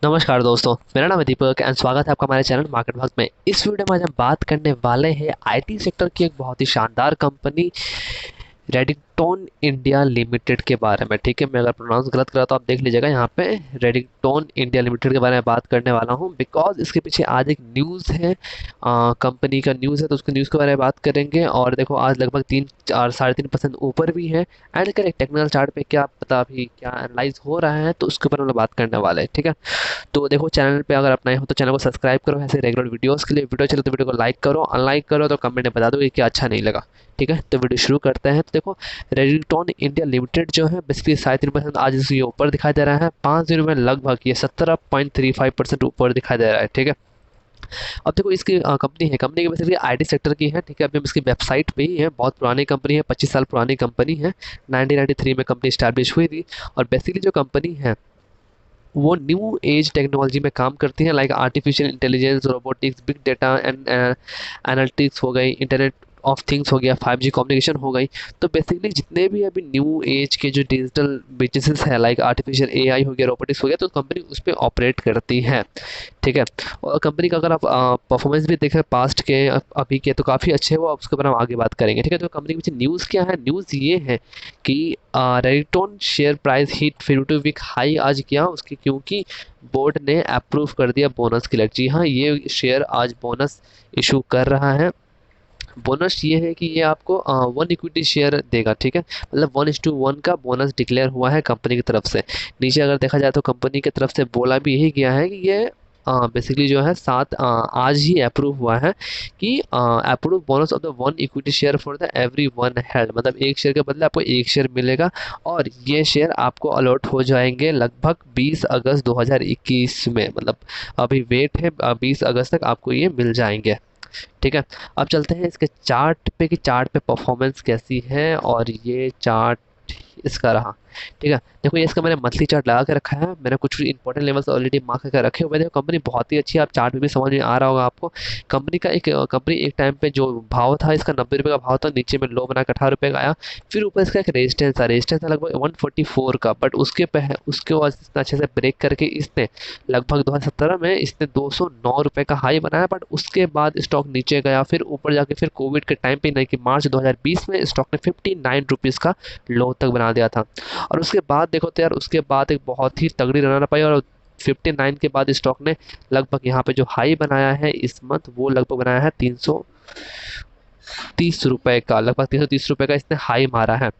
नमस्कार दोस्तों, मेरा नाम है दीपक एंड स्वागत है आपका हमारे चैनल मार्केट भाग में। इस वीडियो में आज हम बात करने वाले हैं आईटी सेक्टर की एक बहुत ही शानदार कंपनी रेडिंगटन इंडिया लिमिटेड के बारे में। ठीक है, मैं अगर प्रोनाउंस गलत करा तो आप देख लीजिएगा। यहाँ पे रेडिंगटन इंडिया लिमिटेड के बारे में बात करने वाला हूँ बिकॉज इसके पीछे आज एक न्यूज़ है, कंपनी का न्यूज़ है, तो उसके न्यूज़ के बारे में बात करेंगे। और देखो आज लगभग 3 4 3.5% ऊपर भी है। एंड करेक्ट टेक्निकल चार्ट पे क्या पता अभी क्या एनालाइज हो रहा है, तो उसके ऊपर हम लोग बात करने वाले हैं। ठीक है, तो देखो चैनल पे अगर आप नए हो तो चैनल को सब्सक्राइब करो ऐसे रेगुलर वीडियोस के लिए। वीडियो चले तो वीडियो को लाइक करो, अनलाइक करो तो कमेंट में बता दो कि क्या अच्छा नहीं लगा। ठीक है, तो वीडियो शुरू करते हैं। तो देखो रेडिटोन इंडिया लिमिटेड जो है बेसिकली 3.5% आज ये ऊपर दिखाई दे रहा है। 5 दिनों में लगभग ये 17.35% ऊपर दिखाई दे रहा है। ठीक है, अब देखो इसकी कंपनी है, कंपनी की बेसिकली आईटी सेक्टर की है। ठीक है, अभी हम इसकी वेबसाइट पे ही है। बहुत पुरानी कंपनी है, 25 साल पुरानी कंपनी है। 1993 में कंपनी स्टैब्लिश हुई थी। और बेसिकली जो कंपनी है वो न्यू एज टेक्नोलॉजी में काम करती हैं, like artificial intelligence, robotics, big data and analytics हो गई, इंटरनेट ऑफ थिंग्स हो गया, 5G कम्युनिकेशन हो गई। तो बेसिकली जितने भी अभी न्यू एज के जो डिजिटल बिजनेसेस है, लाइक आर्टिफिशियल एआई हो गया, रोबोटिक्स हो गया, तो कंपनी उस पर ऑपरेट करती है। ठीक है, और कंपनी का अगर आप परफॉर्मेंस भी देखें पास्ट के अभी के, तो काफ़ी अच्छे हो। उसके ऊपर हम आगे बात करेंगे। ठीक है, तो कंपनी के पीछे न्यूज़ क्या है? न्यूज़ ये है कि Redington share price hit 52 week high आज किया उसकी, क्योंकि बोर्ड ने अप्रूव कर दिया बोनस के लिए। जी हाँ, ये शेयर आज बोनस इशू कर रहा है। बोनस ये है कि ये आपको 1 इक्विटी शेयर देगा। ठीक है, मतलब 1:1 का बोनस डिक्लेयर हुआ है कंपनी की तरफ से। नीचे अगर देखा जाए तो कंपनी की तरफ से बोला भी यही गया है कि ये बेसिकली जो है आज ही अप्रूव हुआ है कि approve bonus of the 1 equity share for the every one held, मतलब एक शेयर के बदले आपको एक शेयर मिलेगा। और ये शेयर आपको अलॉट हो जाएंगे लगभग 20 अगस्त 2021 में, मतलब अभी वेट है 20 अगस्त तक आपको ये मिल जाएंगे। ठीक है, अब चलते हैं इसके चार्ट पे कि चार्ट पे परफॉर्मेंस कैसी है। और ये चार्ट इसका रहा। ठीक है, देखो ये इसका मैंने मंथली चार्ट लगा के रखा है। मैंने कुछ इंपॉर्टेंट लेवल्स ऑलरेडी मार्क करके रखे हुए थे। कंपनी बहुत ही अच्छी है, आप चार्ट पे भी समझ में आ रहा होगा आपको। कंपनी एक टाइम पे जो भाव था इसका 90 रुपये का भाव था, नीचे में लो बना के 18 रुपये का आया। फिर ऊपर इसका एक रेजिस्टेंस था लगभग 144 का। बट उसके बाद इतना अच्छे से ब्रेक करके इसने लगभग 2017 में इसने 209 रुपये का हाई बनाया। बट उसके बाद स्टॉक नीचे गया, फिर ऊपर जाके फिर कोविड के टाइम पे नहीं कि मार्च 2020 में स्टॉक ने 59 रुपीज़ का लो तक बना दिया था। और उसके बाद देखो तो यार, उसके बाद एक बहुत ही तगड़ी रन पाई। और 59 के बाद स्टॉक ने लगभग यहाँ पे जो हाई बनाया है इस मंथ, वो लगभग बनाया है 330 रुपये का। लगभग 330 रुपये का इसने हाई मारा है।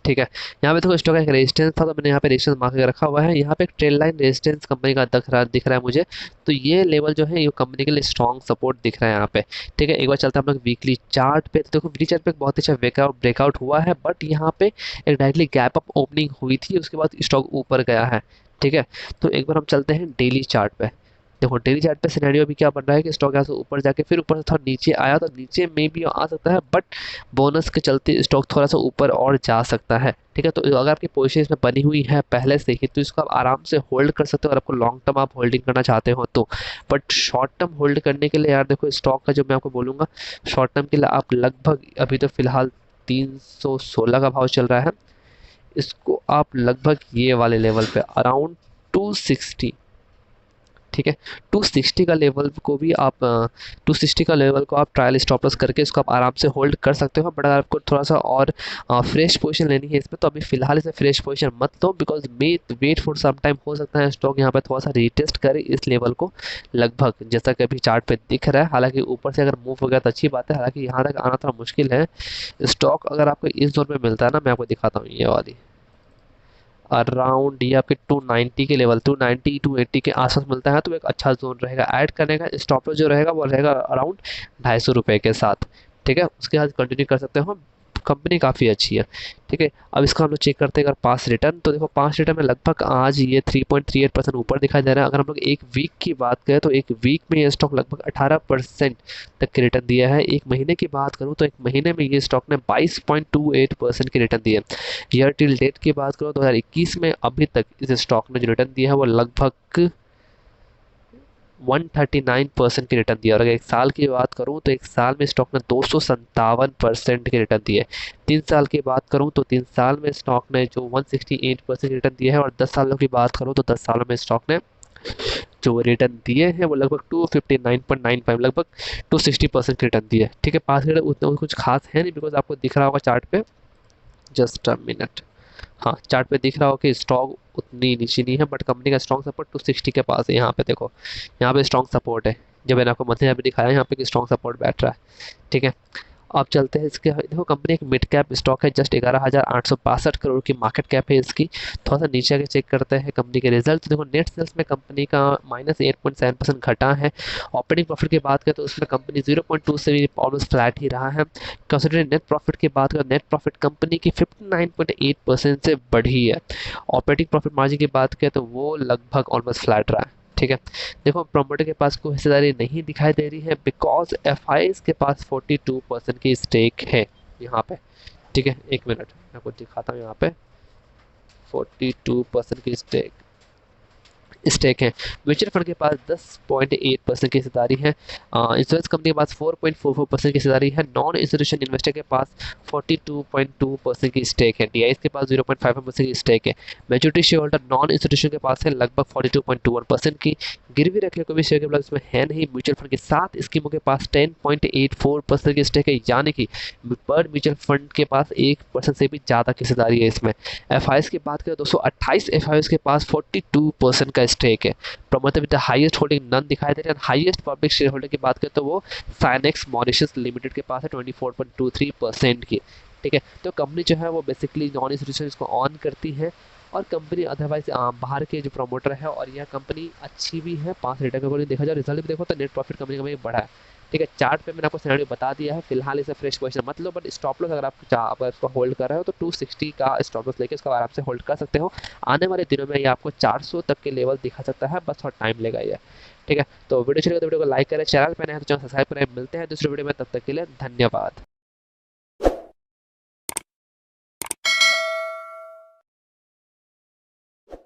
ठीक है, यहाँ पे देखो स्टॉक का एक रेजिस्टेंस था, तो मैंने यहाँ पे रेजिस्टेंस मार्क करके रखा हुआ है। यहाँ पे एक ट्रेल लाइन रेजिस्टेंस कंपनी का दिख रहा है मुझे। तो ये लेवल जो है ये कंपनी के लिए स्ट्रॉन्ग सपोर्ट दिख रहा है यहाँ पे। ठीक है, एक बार चलते हैं हम लोग वीकली चार्ट पे। तो देखो वीकली चार्ट पे एक बहुत अच्छा ब्रेकआउट हुआ है। बट यहाँ पे एक डायरेक्टली गैप अप ओपनिंग हुई थी, उसके बाद स्टॉक ऊपर गया है। ठीक है, तो एक बार हम चलते हैं डेली चार्ट पे। देखो डेली चार्ट पे सिनेरियो भी क्या बन रहा है कि स्टॉक यहाँ से ऊपर जाके फिर ऊपर से थोड़ा नीचे आया, तो नीचे में भी आ सकता है। बट बोनस के चलते स्टॉक थोड़ा सा ऊपर और जा सकता है। ठीक है, तो अगर आपकी पोजीशन इसमें बनी हुई है पहले से ही, तो इसको आप आराम से होल्ड कर सकते हो, अगर आपको लॉन्ग टर्म आप होल्डिंग करना चाहते हो तो। बट शॉर्ट टर्म होल्ड करने के लिए यार देखो स्टॉक का जो मैं आपको बोलूँगा, शॉर्ट टर्म के लिए आप लगभग अभी तो फिलहाल 316 का भाव चल रहा है। इसको आप लगभग ये वाले लेवल पे अराउंड 260, ठीक है, 260 का लेवल को भी आप 260 का लेवल को आप ट्रायल स्टॉप लॉस करके इसको आप आराम से होल्ड कर सकते हो। बट अगर आपको थोड़ा सा और फ्रेश पोजीशन लेनी है इसमें, तो अभी फिलहाल इसे फ्रेश पोजीशन मत लो, because wait for some time, हो सकता है स्टॉक यहाँ पे थोड़ा सा रीटेस्ट करे इस लेवल को। लगभग जैसा कि अभी चार्ट पे दिख रहा है, हालांकि ऊपर से अगर मूव हो गया तो अच्छी बात है, हालांकि यहाँ तक आना थोड़ा मुश्किल है। स्टॉक अगर आपको इस जोन में मिलता है ना, मैं आपको दिखाता हूँ ये वाली अराउंड, ये आपके 290 के लेवल, 290 280 के आसपास मिलता है, तो एक अच्छा जोन रहेगा ऐड करने का। स्टॉप लॉस जो रहेगा वो रहेगा अराउंड 250 रुपये के साथ। ठीक है, उसके साथ कंटिन्यू कर सकते हो। कंपनी काफ़ी अच्छी है। ठीक है, अब इसका हम लोग चेक करते हैं अगर पास रिटर्न, तो देखो पास रिटर्न में लगभग आज ये 3.38% ऊपर दिखाई दे रहा है। अगर हम लोग एक वीक की बात करें तो एक वीक में ये स्टॉक लगभग 18% तक के रिटर्न दिया है। एक महीने की बात करूँ तो एक महीने में ये स्टॉक ने 22.28% की रिटर्न दिया है। ईयर टिल डेट की बात करो 2021 में अभी तक इस स्टॉक ने जो रिटर्न दिया है वो लगभग 139% की रिटर्न दिया। और अगर एक साल की बात करूं तो एक साल में स्टॉक ने 257% की रिटर्न दी है। 3 साल की बात करूं तो 3 साल में स्टॉक ने जो 168% रिटर्न दिया है। और 10 सालों की बात करूं तो 10 सालों में स्टॉक ने जो रिटर्न दिए हैं वो लगभग 259.95, लगभग 260% रिटर्न दिए। ठीक है, पास रिटर्न उतना कुछ खास है नहीं, बिकॉज आपको दिख रहा होगा चार्ट पे, जस्ट अ मिनट। हाँ, चार्ट पे दिख रहा हो कि स्टॉक उतनी नीचे नहीं है, बट कंपनी का स्ट्रॉन्ग सपोर्ट 260 के पास है। यहाँ पे देखो, यहाँ पे स्ट्रॉन्ग सपोर्ट है, जब मैंने आपको मंथली भी दिखाया यहाँ पे कि स्ट्रॉन्ग सपोर्ट बैठ रहा है। ठीक है, अब चलते हैं इसके, देखो कंपनी एक मिड कैप स्टॉक है, जस्ट 11,862 करोड़ की मार्केट कैप है इसकी। थोड़ा सा नीचे आके चेक करते हैं कंपनी के रिजल्ट। तो देखो नेट सेल्स में कंपनी का -8.7% घटा है। ऑपरेटिंग प्रॉफिट की बात करें तो उसमें कंपनी 0.2 से भी ऑलमोस्ट फ्लैट ही रहा है। कंसिडरिंग नेट प्रॉफिट की बात करें, नेट प्रॉफिट कंपनी की 59.8% से बढ़ी है। ऑपरेटिंग प्रॉफिट मार्जिन की बात करें तो वो लगभग ऑलमोस्ट फ्लैट रहा है। ठीक है, देखो प्रमोटर के पास कोई हिस्सेदारी नहीं दिखाई दे रही है, बिकॉज एफ के पास 42% की स्टेक है यहाँ पे। ठीक है, एक मिनट मैं आपको दिखाता हूँ, यहाँ पे 42% की स्टेक स्टेक है। म्यूचुअल फंड के पास 10.8% की हिस्सेदारी है। इंश्योरेंस कंपनी के पास 4.44% की हिस्सेदारी है। नॉन इंस्टीट्यूशन इन्वेस्टर के पास 42.2% की स्टेक है। डीआईएस के पास 0.55% की स्टेक है। Majority share holder non institution के पास है लगभग 42.21% की। गिरवी रखने को भी शेयर के पास इसमें है नहीं। म्यूचुअल फंड के 7 स्कीमों के पास 10.84% की स्टेक है, यानी कि पर म्यूचुअल फंड के पास 1% से भी ज़्यादा की हिस्सेदारी है इसमें। एफ की बात करें 228 एफ के पास 42% का स्टेक है। Promoter with the highest holding none दिखाई दे रहे हैं। हाईएस्ट पब्लिक शेयर होल्डर की बात करें तो वो साइनेक्स मॉरिशस लिमिटेड के पास है 24.23% की। ठीक है, तो कंपनी जो है वो बेसिकली नॉन इंस्टीट्यूशन इसको ऑन करती है, और कंपनी अदरवाइज बाहर के जो प्रमोटर है, और यह कंपनी अच्छी भी है। 5 रिटर्न के अकॉर्डिंग देखा जाए, रिजल्ट भी देखो तो नेट प्रॉफिट कंपनी का भी बढ़ा है। ठीक है, चार्ट पे मैंने आपको सिनेरियो बता दिया है, फिलहाल इसे फ्रेश पोजीशन मत लो, बट स्टॉप लॉस अगर आप इसको होल्ड कर रहे हो तो 260 का स्टॉप लॉस लेके इसको आराम से होल्ड कर सकते हो। आने वाले दिनों में ये आपको 400 तक के लेवल दिखा सकता है, बस थोड़ा टाइम लेगा ये। ठीक है, तो वीडियो चलेगा तो वीडियो को लाइक करें, चैनल पे नए हैं तो चैनल सब्सक्राइब करें। मिलते हैं दूसरे वीडियो में, तब तक के लिए धन्यवाद।